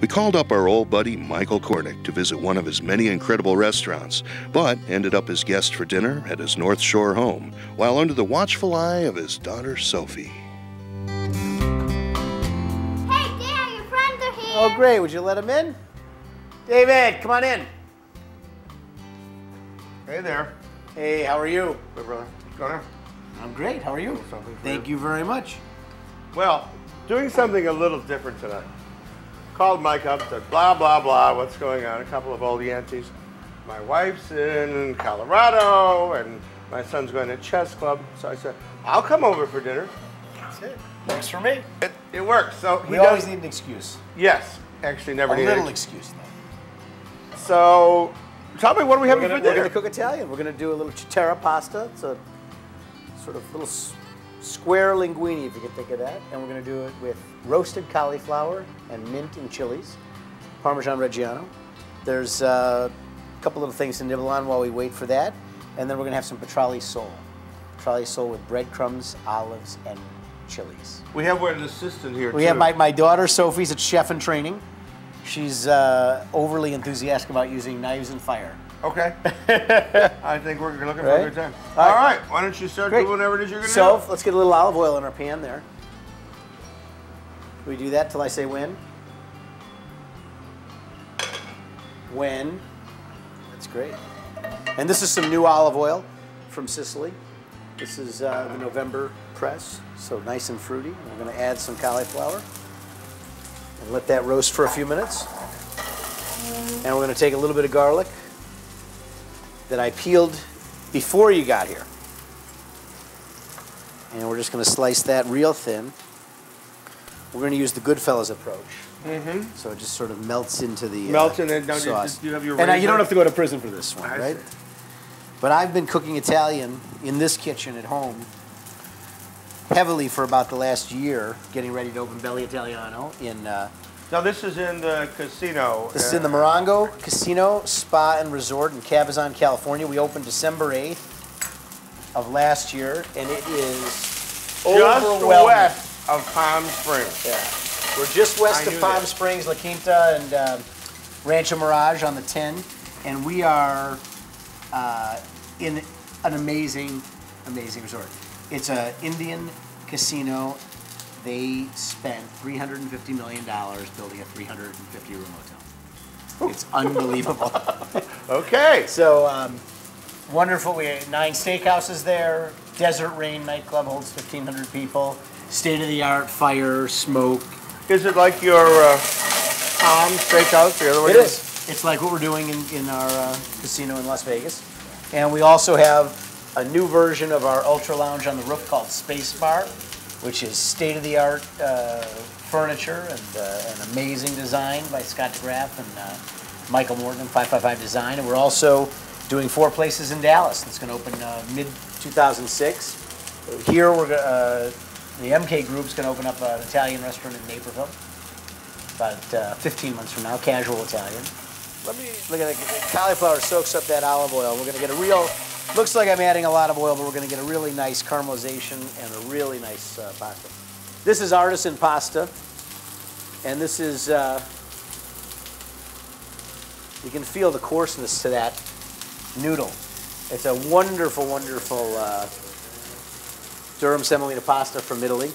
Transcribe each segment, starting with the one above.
We called up our old buddy Michael Kornick to visit one of his many incredible restaurants, but ended up as guest for dinner at his North Shore home, while under the watchful eye of his daughter Sophie. Hey, Dad, your friends are here. Oh, great. Would you let him in? David, come on in. Hey there. Hey, how are you? Hey, brother. Going on? I'm great. How are you? Something for Thank you very much. Well, doing something a little different tonight. Called Mike up, said blah, blah, blah, what's going on? A couple of old Yankees. My wife's in Colorado, and my son's going to chess club. So I said, I'll come over for dinner. That's it. Works for me. It works. So We always need an excuse. Yes. Actually, never need A little excuse, though. So, tell me, what are we having for We're dinner? going to cook Italian. We're going to do a little cittera pasta. It's a sort of little square linguine, if you can think of that. And we're going to do it with roasted cauliflower and mint and chilies, Parmesan Reggiano. There's a couple little things to nibble on while we wait for that. And then we're going to have some petrale sole. Petrale sole with breadcrumbs, olives, and chilies. We have an assistant here, We have my daughter, Sophie's a chef in training. She's overly enthusiastic about using knives and fire. Okay. I think we're looking for Right? a good time. All All right. right. Why don't you start Great. doing whatever it is you're going to So do? let's get a little olive oil in our pan there. Can we do that till I say when? When. That's great. And this is some new olive oil from Sicily. This is the November press, so nice and fruity. We're going to add some cauliflower and let that roast for a few minutes. And we're going to take a little bit of garlic that I peeled before you got here. And we're just going to slice that real thin. We're going to use the Goodfellas approach. Mm-hmm. So it just sort of melts into the Melts in it. sauce. Do you have your And you razor? don't have to go to prison for this one, I right? see. But I've been cooking Italian in this kitchen at home heavily for about the last year, getting ready to open Belly Italiano in... Now, this is in the casino. This is in the Morongo Casino, Spa and Resort in Cabazon, California. We opened December 8th of last year, and it is just overwhelming. west of Palm Springs. Yeah. We're just west I of knew Palm that. Springs, La Quinta, and Rancho Mirage on the 10, and we are in an amazing, amazing resort. It's an Indian casino. They spent $350 million building a 350-room hotel. It's unbelievable. Okay. So wonderful. We had 9 steakhouses there. Desert Rain nightclub holds 1,500 people. State-of-the-art fire, smoke. Is it like your Palm Steakhouse, the other way? It is. It's like what we're doing in our casino in Las Vegas. And we also have a new version of our Ultra Lounge on the roof called Space Bar, which is state-of-the-art furniture and an amazing design by Scott DeGraff and Michael Morgan, 555 Design. And we're also doing 4 places in Dallas. That's going to open mid-2006. Here, the MK Group's going to open up an Italian restaurant in Naperville about 15 months from now, casual Italian. Let me look at it. Cauliflower soaks up that olive oil. We're going to get a real... Looks like I'm adding a lot of oil, but we're going to get a really nice caramelization and a really nice pasta. This is artisan pasta, and this is, you can feel the coarseness to that noodle. It's a wonderful, wonderful durum semolina pasta from Italy.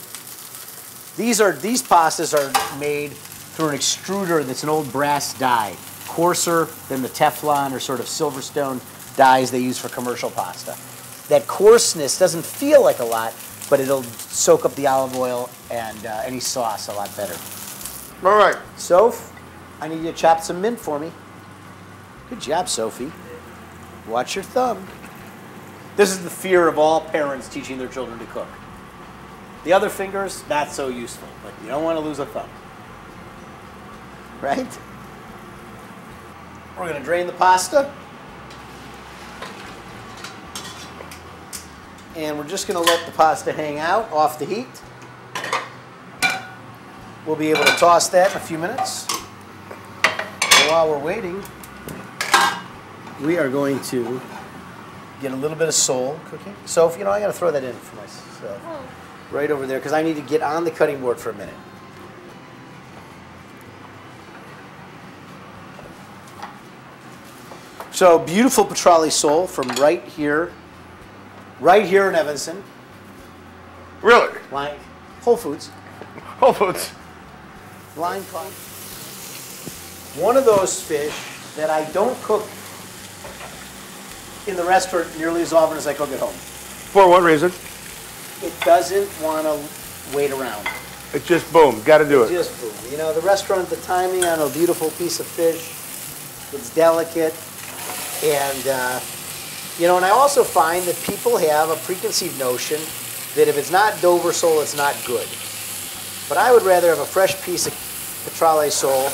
These pastas are made through an extruder that's an old brass die, coarser than the Teflon or sort of Silverstone dyes they use for commercial pasta. That coarseness doesn't feel like a lot, but it'll soak up the olive oil and any sauce a lot better. All right. Soph, I need you to chop some mint for me. Good job, Sophie. Watch your thumb. This is the fear of all parents teaching their children to cook. The other fingers, not so useful, but you don't want to lose a thumb. Right? We're going to drain the pasta. And we're just going to let the pasta hang out off the heat. We'll be able to toss that in a few minutes. And while we're waiting, we are going to get a little bit of sole cooking. So, I got to throw that in for myself. Right over there, because I need to get on the cutting board for a minute. So beautiful petrale sole from right here in Evanston. Really? Line Whole Foods. Whole Foods. Line caught. One of those fish that I don't cook in the restaurant nearly as often as I cook at home. For what reason? It doesn't want to wait around. It just boom, got to do it. Just boom. You know, the restaurant, the timing on a beautiful piece of fish, it's delicate. And, you know, and I also find that people have a preconceived notion that if it's not Dover sole, it's not good. But I would rather have a fresh piece of petrale sole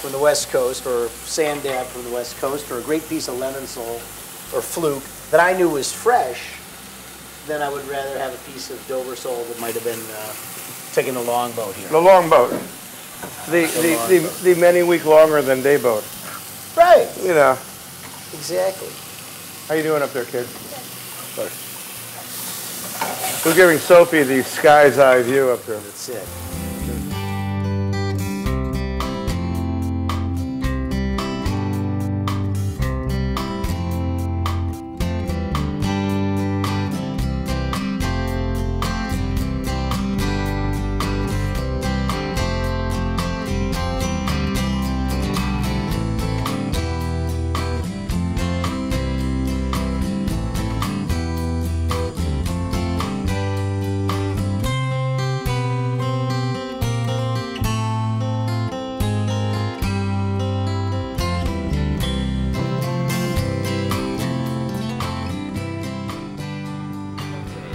from the West Coast, or sand dab from the West Coast, or a great piece of lemon sole or fluke that I knew was fresh, than I would rather have a piece of Dover sole that might have been taking the longboat here. The longboat. The many week longer than day boat. Right. You know. Exactly. How you doing up there, kid? Good. We're giving Sophie the sky's eye view up there. That's it.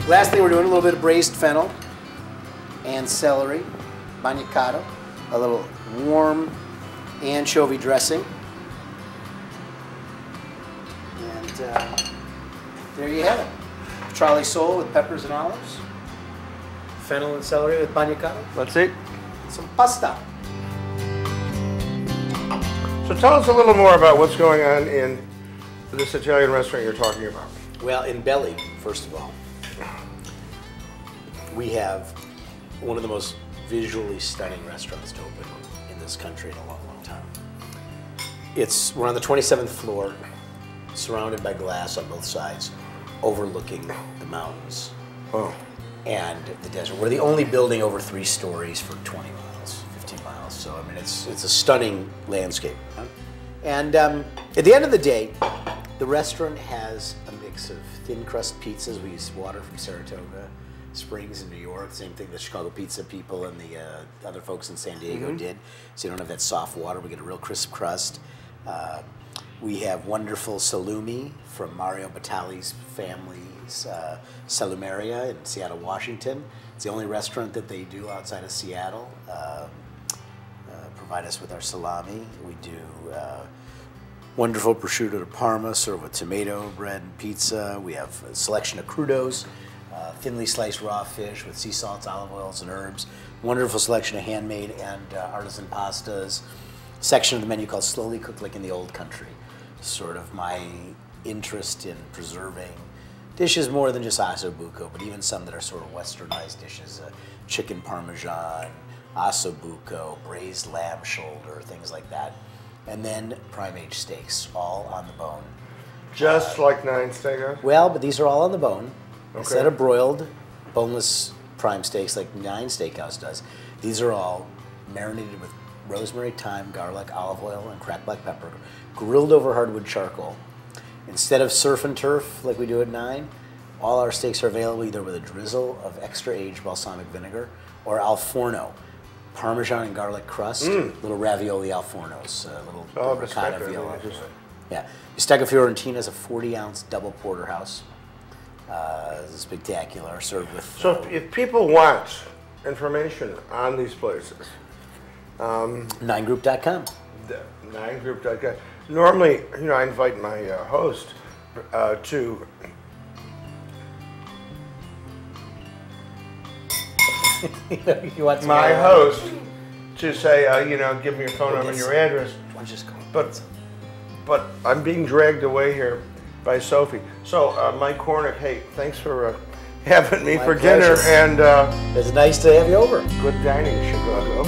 Lastly, we're doing a little bit of braised fennel and celery, bagnacato, a little warm anchovy dressing. And there you have it. Petrale sole with peppers and olives, fennel and celery with bagnacato, Let's eat. some pasta. So tell us a little more about what's going on in this Italian restaurant you're talking about. Well, in Belly, first of all, we have one of the most visually stunning restaurants to open in this country in a long, long time. We're on the 27th floor, surrounded by glass on both sides, overlooking the mountains and the desert. We're the only building over 3 stories for 20 miles, 15 miles. So, I mean, it's a stunning landscape. And at the end of the day, the restaurant has a mix of thin crust pizzas. We use water from Saratoga Springs in New York, same thing the Chicago pizza people and the other folks in San Diego did. So you don't have that soft water, we get a real crisp crust. We have wonderful salumi from Mario Batali's family's Salumeria in Seattle, Washington. It's the only restaurant that they do outside of Seattle. Provide us with our salami. We do wonderful prosciutto de Parma served with tomato bread and pizza. We have a selection of crudos. Thinly sliced raw fish with sea salts, olive oils, and herbs. Wonderful selection of handmade and artisan pastas. Section of the menu called Slowly Cooked Like in the Old Country. Sort of my interest in preserving dishes more than just osso buco, but even some that are sort of westernized dishes. Chicken parmesan, osso buco, braised lamb shoulder, things like that. And then prime aged steaks, all on the bone. Just like 9 Steakhouse? Well, but these are all on the bone. Okay. Instead of broiled, boneless prime steaks like 9 Steakhouse does, these are all marinated with rosemary, thyme, garlic, olive oil, and cracked black pepper, grilled over hardwood charcoal. Instead of surf and turf like we do at 9, all our steaks are available either with a drizzle of extra aged balsamic vinegar or al forno, Parmesan and garlic crust, little ravioli al fornos, little ricotta viola. Yeah, Bistecca Fiorentina is a 40-ounce double porterhouse. It's spectacular, served with... So if people want information on these places... 9group.com. 9group.com. Normally, you know, I invite my host to... You want to my host to say, you know, give me your phone number and your address. Why don't you just call? But I'm being dragged away here by Sophie. So, Mike Cornick, hey, thanks for having me My for pleasure. dinner, and It's nice to have you over. good dining in Chicago.